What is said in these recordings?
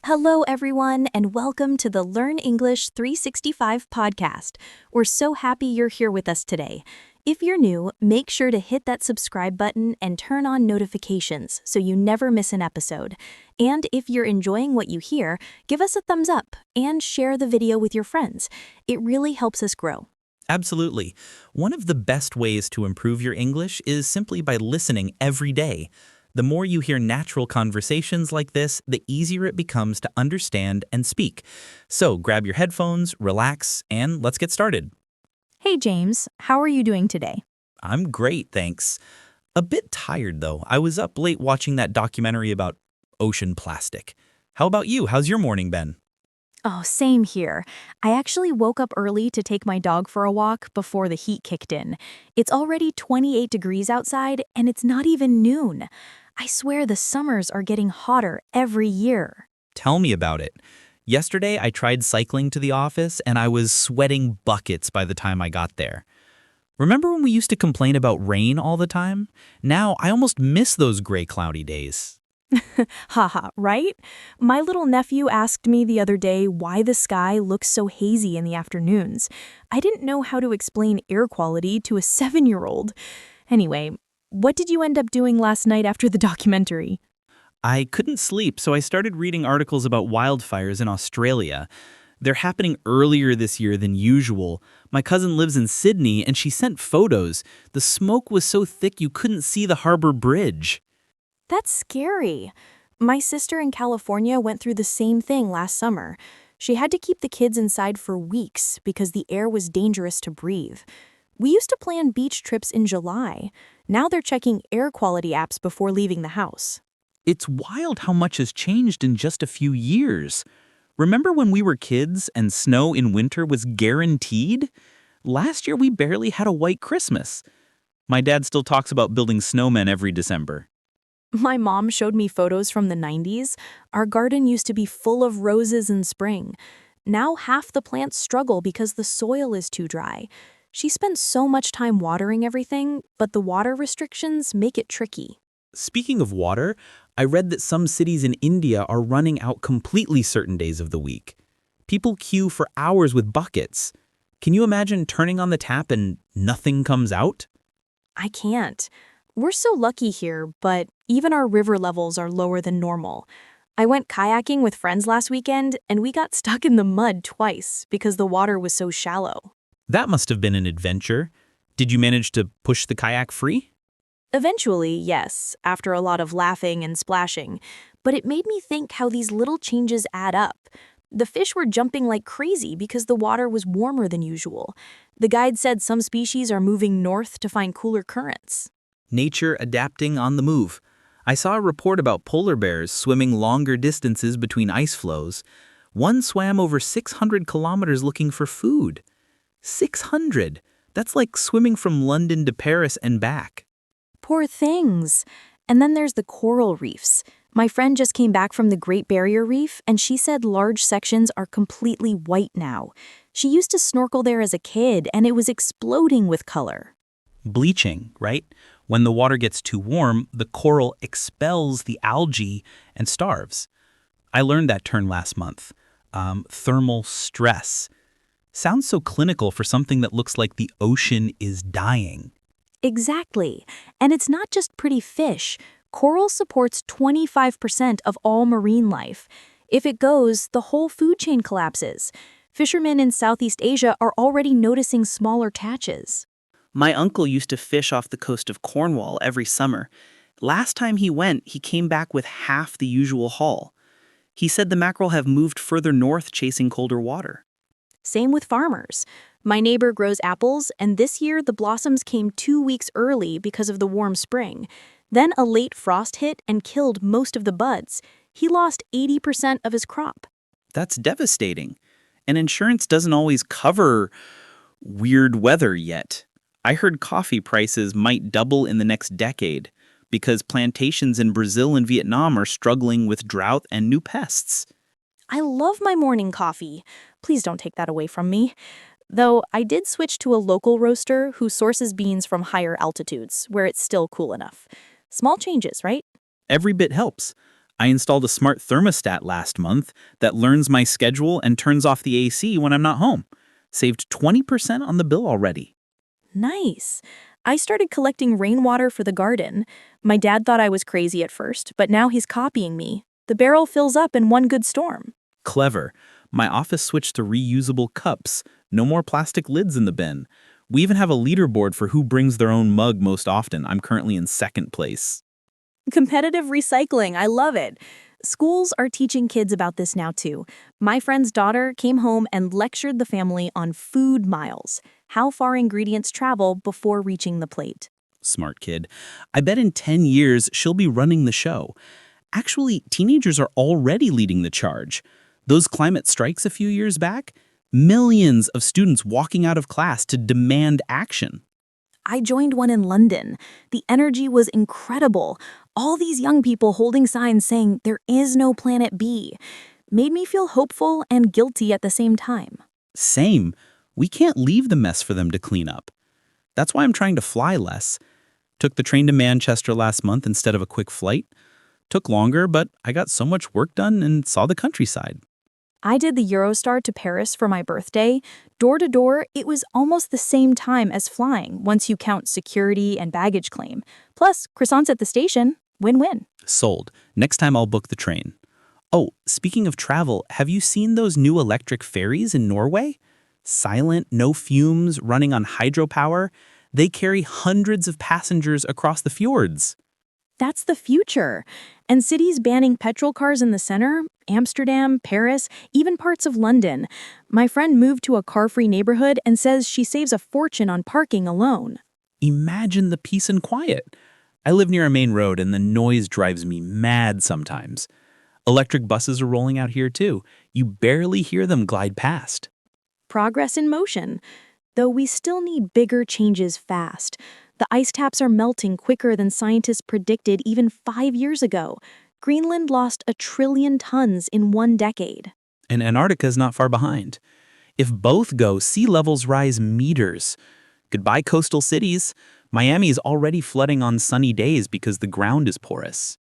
Hello, everyone, and welcome to the Learn English 365 podcast. We're so happy you're here with us today. If you're new, make sure to hit that subscribe button and turn on notifications so you never miss an episode. And if you're enjoying what you hear, give us a thumbs up and share the video with your friends. It really helps us grow. Absolutely. One of the best ways to improve your English is simply by listening every day. The more you hear natural conversations like this, the easier it becomes to understand and speak. So grab your headphones, relax, and let's get started. Hey, James, how are you doing today? I'm great, thanks. A bit tired, though. I was up late watching that documentary about ocean plastic. How about you? How's your morning been? Oh, same here. I actually woke up early to take my dog for a walk before the heat kicked in. It's already 28 degrees outside, and it's not even noon. I swear the summers are getting hotter every year. Tell me about it. Yesterday, I tried cycling to the office, and I was sweating buckets by the time I got there. Remember when we used to complain about rain all the time? Now, I almost miss those gray, cloudy days. Haha, right? My little nephew asked me the other day why the sky looks so hazy in the afternoons. I didn't know how to explain air quality to a 7-year-old. Anyway, what did you end up doing last night after the documentary? I couldn't sleep, so I started reading articles about wildfires in Australia. They're happening earlier this year than usual. My cousin lives in Sydney, and she sent photos. The smoke was so thick you couldn't see the harbor bridge. That's scary. My sister in California went through the same thing last summer. She had to keep the kids inside for weeks because the air was dangerous to breathe. We used to plan beach trips in July. Now they're checking air quality apps before leaving the house. It's wild how much has changed in just a few years. Remember when we were kids and snow in winter was guaranteed? Last year we barely had a white Christmas. My dad still talks about building snowmen every December. My mom showed me photos from the 90s. Our garden used to be full of roses in spring. Now half the plants struggle because the soil is too dry. She spent so much time watering everything, but the water restrictions make it tricky. Speaking of water, I read that some cities in India are running out completely certain days of the week. People queue for hours with buckets. Can you imagine turning on the tap and nothing comes out? I can't. We're so lucky here, but even our river levels are lower than normal. I went kayaking with friends last weekend, and we got stuck in the mud twice because the water was so shallow. That must have been an adventure. Did you manage to push the kayak free? Eventually, yes, after a lot of laughing and splashing. But it made me think how these little changes add up. The fish were jumping like crazy because the water was warmer than usual. The guide said some species are moving north to find cooler currents. Nature adapting on the move. I saw a report about polar bears swimming longer distances between ice flows. One swam over 600 kilometers looking for food. 600! That's like swimming from London to Paris and back. Poor things. And then there's the coral reefs. My friend just came back from the Great Barrier Reef, and she said large sections are completely white now. She used to snorkel there as a kid, and it was exploding with color. Bleaching, right? When the water gets too warm, the coral expels the algae and starves. I learned that term last month. Thermal stress. Sounds so clinical for something that looks like the ocean is dying. Exactly. And it's not just pretty fish. Coral supports 25% of all marine life. If it goes, the whole food chain collapses. Fishermen in Southeast Asia are already noticing smaller catches. My uncle used to fish off the coast of Cornwall every summer. Last time he went, he came back with half the usual haul. He said the mackerel have moved further north chasing colder water. Same with farmers. My neighbor grows apples, and this year the blossoms came 2 weeks early because of the warm spring. Then a late frost hit and killed most of the buds. He lost 80% of his crop. That's devastating. And insurance doesn't always cover weird weather yet. I heard coffee prices might double in the next decade because plantations in Brazil and Vietnam are struggling with drought and new pests. I love my morning coffee. Please don't take that away from me. Though I did switch to a local roaster who sources beans from higher altitudes, where it's still cool enough. Small changes, right? Every bit helps. I installed a smart thermostat last month that learns my schedule and turns off the AC when I'm not home. Saved 20% on the bill already. Nice. I started collecting rainwater for the garden. My dad thought I was crazy at first, but now he's copying me. The barrel fills up in one good storm. Clever. My office switched to reusable cups. No more plastic lids in the bin. We even have a leaderboard for who brings their own mug most often. I'm currently in second place. Competitive recycling, I love it. Schools are teaching kids about this now too. My friend's daughter came home and lectured the family on food miles, how far ingredients travel before reaching the plate. Smart kid. I bet in 10 years she'll be running the show. Actually, teenagers are already leading the charge. Those climate strikes a few years back, millions of students walking out of class to demand action. I joined one in London. The energy was incredible. All these young people holding signs saying there is no planet B made me feel hopeful and guilty at the same time. Same. We can't leave the mess for them to clean up. That's why I'm trying to fly less. Took the train to Manchester last month instead of a quick flight. Took longer, but I got so much work done and saw the countryside. I did the Eurostar to Paris for my birthday. Door to door, it was almost the same time as flying once you count security and baggage claim. Plus, croissants at the station, win-win. Sold. Next time I'll book the train. Oh, speaking of travel, have you seen those new electric ferries in Norway? Silent, no fumes, running on hydropower. They carry hundreds of passengers across the fjords. That's the future. And cities banning petrol cars in the center, Amsterdam, Paris, even parts of London. My friend moved to a car-free neighborhood and says she saves a fortune on parking alone. Imagine the peace and quiet. I live near a main road and the noise drives me mad sometimes. Electric buses are rolling out here too. You barely hear them glide past. Progress in motion. Though we still need bigger changes fast. The ice caps are melting quicker than scientists predicted even 5 years ago. Greenland lost 1 trillion tons in 1 decade. And Antarctica is not far behind. If both go, sea levels rise meters. Goodbye coastal cities. Miami is already flooding on sunny days because the ground is porous.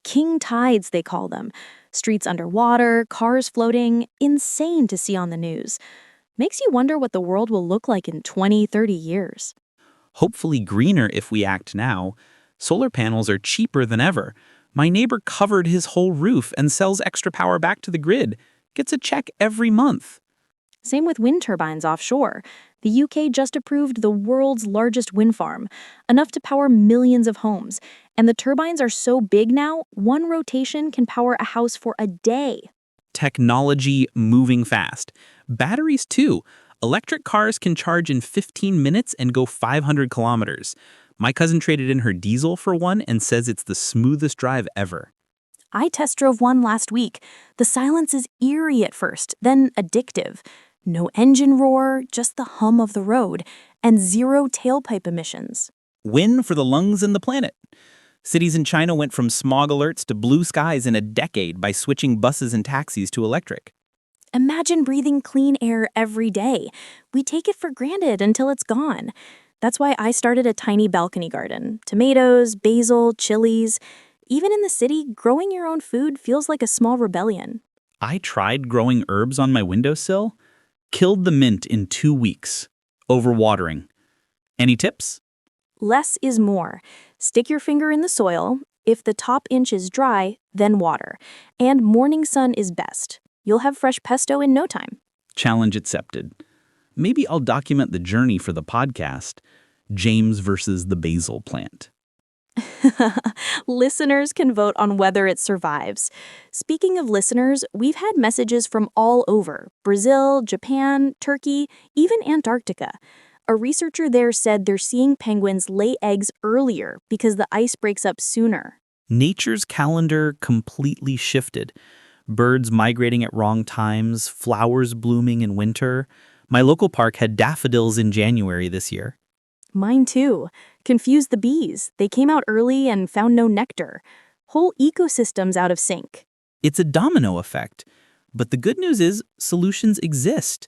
King tides, they call them. Streets underwater, cars floating. Insane to see on the news. Makes you wonder what the world will look like in 20, 30 years. Hopefully greener if we act now. Solar panels are cheaper than ever. My neighbor covered his whole roof and sells extra power back to the grid. Gets a check every month. Same with wind turbines offshore. The UK just approved the world's largest wind farm, enough to power millions of homes. And the turbines are so big now, one rotation can power a house for a day. Technology moving fast. Batteries too. Electric cars can charge in 15 minutes and go 500 kilometers. My cousin traded in her diesel for one and says it's the smoothest drive ever. I test drove one last week. The silence is eerie at first, then addictive. No engine roar, just the hum of the road, and 0 tailpipe emissions. Win for the lungs and the planet. Cities in China went from smog alerts to blue skies in a decade by switching buses and taxis to electric. Imagine breathing clean air every day. We take it for granted until it's gone. That's why I started a tiny balcony garden. Tomatoes, basil, chilies. Even in the city, growing your own food feels like a small rebellion. I tried growing herbs on my windowsill. Killed the mint in 2 weeks. Overwatering. Any tips? Less is more. Stick your finger in the soil. If the top inch is dry, then water. And morning sun is best. You'll have fresh pesto in no time. Challenge accepted. Maybe I'll document the journey for the podcast. James versus the basil plant. Listeners can vote on whether it survives. Speaking of listeners, we've had messages from all over: Brazil, Japan, Turkey, even Antarctica. A researcher there said they're seeing penguins lay eggs earlier because the ice breaks up sooner. Nature's calendar completely shifted. Birds migrating at wrong times, flowers blooming in winter. My local park had daffodils in January this year. Mine too. Confused the bees. They came out early and found no nectar. Whole ecosystems out of sync. It's a domino effect. But the good news is solutions exist.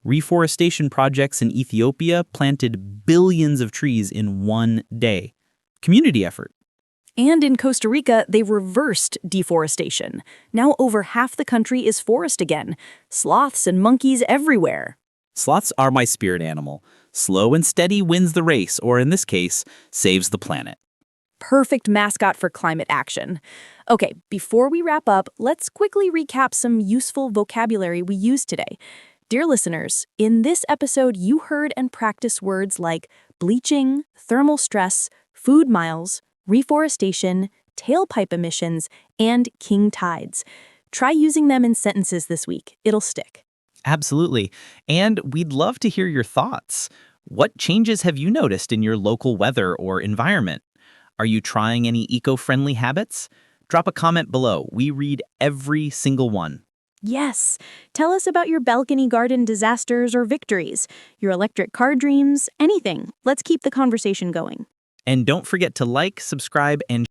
Reforestation projects in Ethiopia planted billions of trees in 1 day. Community effort. And in Costa Rica, they reversed deforestation. Now over half the country is forest again. Sloths and monkeys everywhere. Sloths are my spirit animal. Slow and steady wins the race, or in this case, saves the planet. Perfect mascot for climate action. Okay, before we wrap up, let's quickly recap some useful vocabulary we used today. Dear listeners, in this episode, you heard and practiced words like bleaching, thermal stress, food miles, reforestation, tailpipe emissions, and king tides. Try using them in sentences this week. It'll stick. Absolutely. And we'd love to hear your thoughts. What changes have you noticed in your local weather or environment? Are you trying any eco-friendly habits? Drop a comment below. We read every single one. Yes. Tell us about your balcony garden disasters or victories, your electric car dreams, anything. Let's keep the conversation going. And don't forget to like, subscribe, and